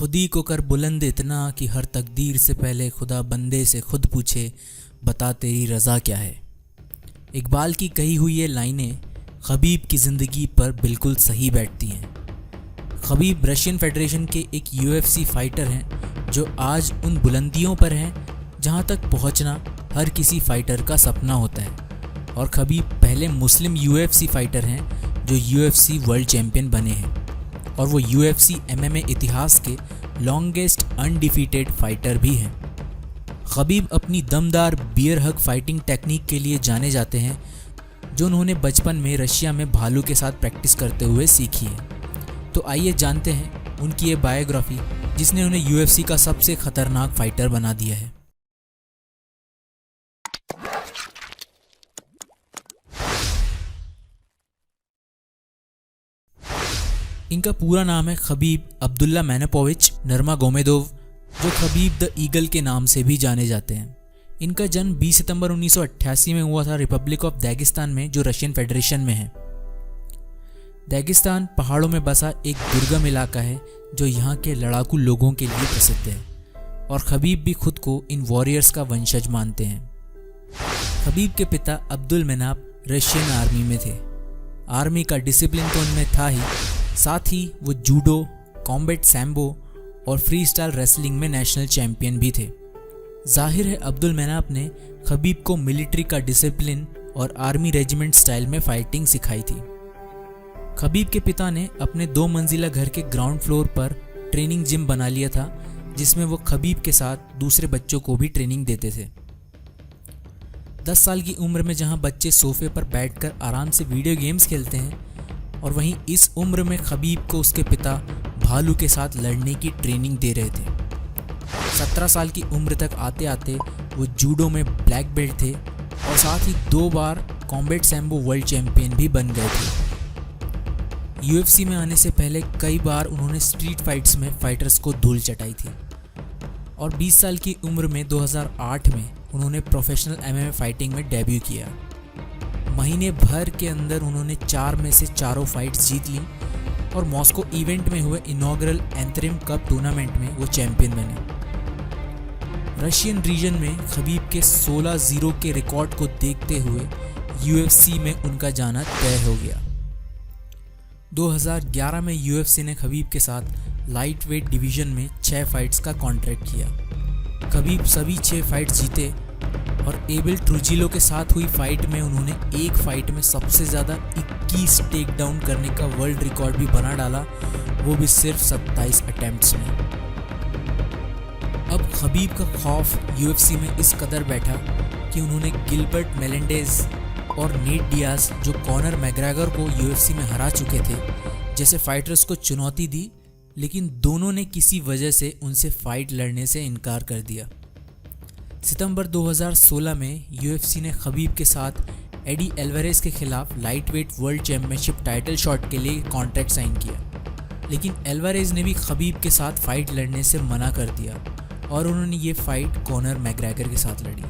खुद ही को कर बुलंद इतना कि हर तकदीर से पहले खुदा बंदे से खुद पूछे, बता तेरी रज़ा क्या है। इकबाल की कही हुई ये लाइनें खबीब की ज़िंदगी पर बिल्कुल सही बैठती हैं। खबीब रशियन फेडरेशन के एक UFC फाइटर हैं जो आज उन बुलंदियों पर हैं जहां तक पहुंचना हर किसी फाइटर का सपना होता है। और खबीब पहले मुस्लिम UFC फाइटर हैं जो UFC वर्ल्ड चैम्पियन बने हैं और वो UFC MMA इतिहास के लॉन्गेस्ट अनडिफीटेड फाइटर भी हैं। खबीब अपनी दमदार बियर हग फाइटिंग टेक्निक के लिए जाने जाते हैं जो उन्होंने बचपन में रशिया में भालू के साथ प्रैक्टिस करते हुए सीखी है। तो आइए जानते हैं उनकी ये बायोग्राफी जिसने उन्हें UFC का सबसे खतरनाक फाइटर बना दिया है। इनका पूरा नाम है खबीब अब्दुल्ला मैनपोविच नर्मागोमेदोव, जो खबीब द ईगल के नाम से भी जाने जाते हैं। इनका जन्म 20 सितंबर 1988 में हुआ था रिपब्लिक ऑफ दागिस्तान में, जो रशियन फेडरेशन में है। दागिस्तान पहाड़ों में बसा एक दुर्गम इलाका है जो यहाँ के लड़ाकू लोगों के लिए प्रसिद्ध है और खबीब भी खुद को इन वॉरियर्स का वंशज मानते हैं। खबीब के पिता अब्दुल मनाप रशियन आर्मी में थे। आर्मी का डिसिप्लिन तो उनमें था ही, साथ ही वो जूडो, कॉम्बैट सैम्बो और फ्री स्टाइल रेसलिंग में नेशनल चैंपियन भी थे। जाहिर है अब्दुल मनाप ने खबीब को मिलिट्री का डिसिप्लिन और आर्मी रेजिमेंट स्टाइल में फाइटिंग सिखाई थी। खबीब के पिता ने अपने 2 मंजिला घर के ग्राउंड फ्लोर पर ट्रेनिंग जिम बना लिया था जिसमें वो खबीब के साथ दूसरे बच्चों को भी ट्रेनिंग देते थे। 10 साल की उम्र में जहां बच्चे सोफे पर बैठकर आराम से वीडियो गेम्स खेलते हैं, और वहीं इस उम्र में खबीब को उसके पिता भालू के साथ लड़ने की ट्रेनिंग दे रहे थे। 17 साल की उम्र तक आते आते वो जूडो में ब्लैक बेल्ट थे और साथ ही 2 बार कॉम्बैट सैम्बो वर्ल्ड चैंपियन भी बन गए थे। UFC में आने से पहले कई बार उन्होंने स्ट्रीट फाइट्स में फाइटर्स को धूल चटाई थी और 20 साल की उम्र में 2008 में उन्होंने प्रोफेशनल MMA फाइटिंग में डेब्यू किया। महीने भर के अंदर उन्होंने 4 में से 4 फाइट्स जीत ली और मॉस्को इवेंट में हुए इनॉग्रल एंथरिम कप टूर्नामेंट में वो चैंपियन बने। रशियन रीजन में खबीब के 16-0 के रिकॉर्ड को देखते हुए UFC में उनका जाना तय हो गया। 2011 में UFC ने खबीब के साथ लाइट वेट डिवीजन में 6 फाइट्स का कॉन्ट्रैक्ट किया। खबीब सभी 6 फाइट्स जीते और एबल ट्रूजिलो के साथ हुई फाइट में उन्होंने एक फाइट में सबसे ज़्यादा 21 टेक डाउन करने का वर्ल्ड रिकॉर्ड भी बना डाला, वो भी सिर्फ 27 अटेम्प्ट्स में। अब खबीब का खौफ UFC में इस कदर बैठा कि उन्होंने गिलबर्ट मेलेंडेज और नेट डियाज, जो कॉनर मैग्रेगर को UFC में हरा चुके थे, जैसे फाइटर्स को चुनौती दी, लेकिन दोनों ने किसी वजह से उनसे फाइट लड़ने से इनकार कर दिया। सितंबर 2016 में UFC ने खबीब के साथ एडी एल्वारेज के खिलाफ light weight world championship title shot के लिए कॉन्ट्रैक्ट साइन किया, लेकिन एल्वारेज ने भी खबीब के साथ फाइट लड़ने से मना कर दिया और उन्होंने ये फाइट कॉनर मैग्रेगर के साथ लड़ी।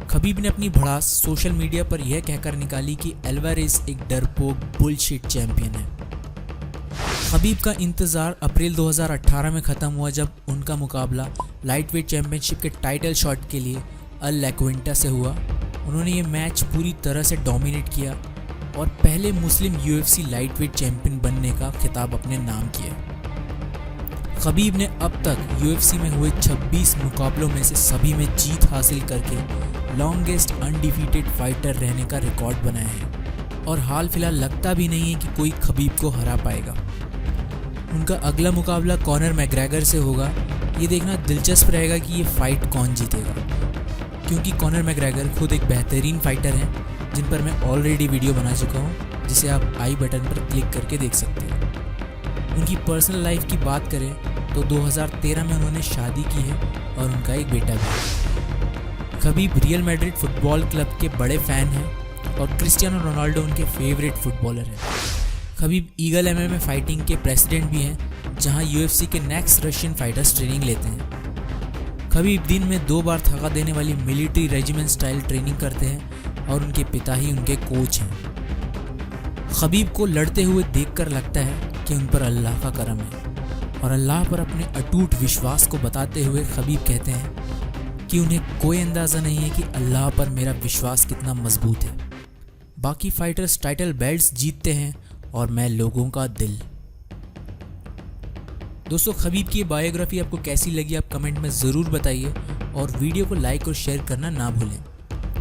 खबीब ने अपनी भड़ास सोशल मीडिया पर यह कहकर निकाली कि एल्वारेज एक डरपोक बुलशिट चैंपियन है। खबीब का इंतज़ार अप्रैल 2018 में ख़त्म हुआ जब उनका मुकाबला लाइट वेट चैम्पियनशिप के टाइटल शॉट के लिए अल लैक्विंटा से हुआ। उन्होंने ये मैच पूरी तरह से डोमिनेट किया और पहले मुस्लिम UFC लाइट वेट चैंपियन बनने का खिताब अपने नाम किया। खबीब ने अब तक UFC में हुए 26 मुकाबलों में से सभी में जीत हासिल करके लॉन्गेस्ट अनडिफीटेड फाइटर रहने का रिकॉर्ड बनाया है और हाल फिलहाल लगता भी नहीं है कि कोई खबीब को हरा पाएगा। उनका अगला मुकाबला कॉनर मैग्रेगर से होगा। ये देखना दिलचस्प रहेगा कि ये फाइट कौन जीतेगा, क्योंकि कॉनर मैग्रेगर खुद एक बेहतरीन फाइटर हैं जिन पर मैं ऑलरेडी वीडियो बना चुका हूँ, जिसे आप आई बटन पर क्लिक करके देख सकते हैं। उनकी पर्सनल लाइफ की बात करें तो 2013 में उन्होंने शादी की है और उनका एक बेटा भी है। Khabib real Madrid football club के बड़े फ़ैन हैं और क्रिस्टियानो रोनाल्डो उनके फेवरेट फुटबॉलर हैं। खबीब ईगल MMA फाइटिंग के प्रेसिडेंट भी हैं, जहां UFC के नेक्स्ट रशियन फाइटर्स ट्रेनिंग लेते हैं। खबीब दिन में 2 बार थका देने वाली मिलिट्री रेजिमेंट स्टाइल ट्रेनिंग करते हैं और उनके पिता ही उनके कोच हैं। खबीब को लड़ते हुए देखकर लगता है कि उन पर अल्लाह का करम है। और अल्लाह पर अपने अटूट विश्वास को बताते हुए खबीब कहते हैं कि उन्हें कोई अंदाज़ा नहीं है कि अल्लाह पर मेरा विश्वास कितना मजबूत है। बाकी फाइटर्स टाइटल बेल्ट्स जीतते हैं और मैं लोगों का दिल। दोस्तों, खबीब की बायोग्राफी आपको कैसी लगी आप कमेंट में ज़रूर बताइए और वीडियो को लाइक और शेयर करना ना भूलें।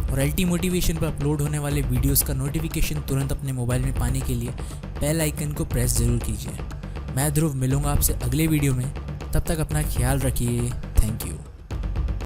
और एलटी मोटिवेशन पर अपलोड होने वाले वीडियोस का नोटिफिकेशन तुरंत अपने मोबाइल में पाने के लिए बेल आइकन को प्रेस ज़रूर कीजिए। मैं ध्रुव मिलूँगा आपसे अगले वीडियो में, तब तक अपना ख्याल रखिए। Thank you.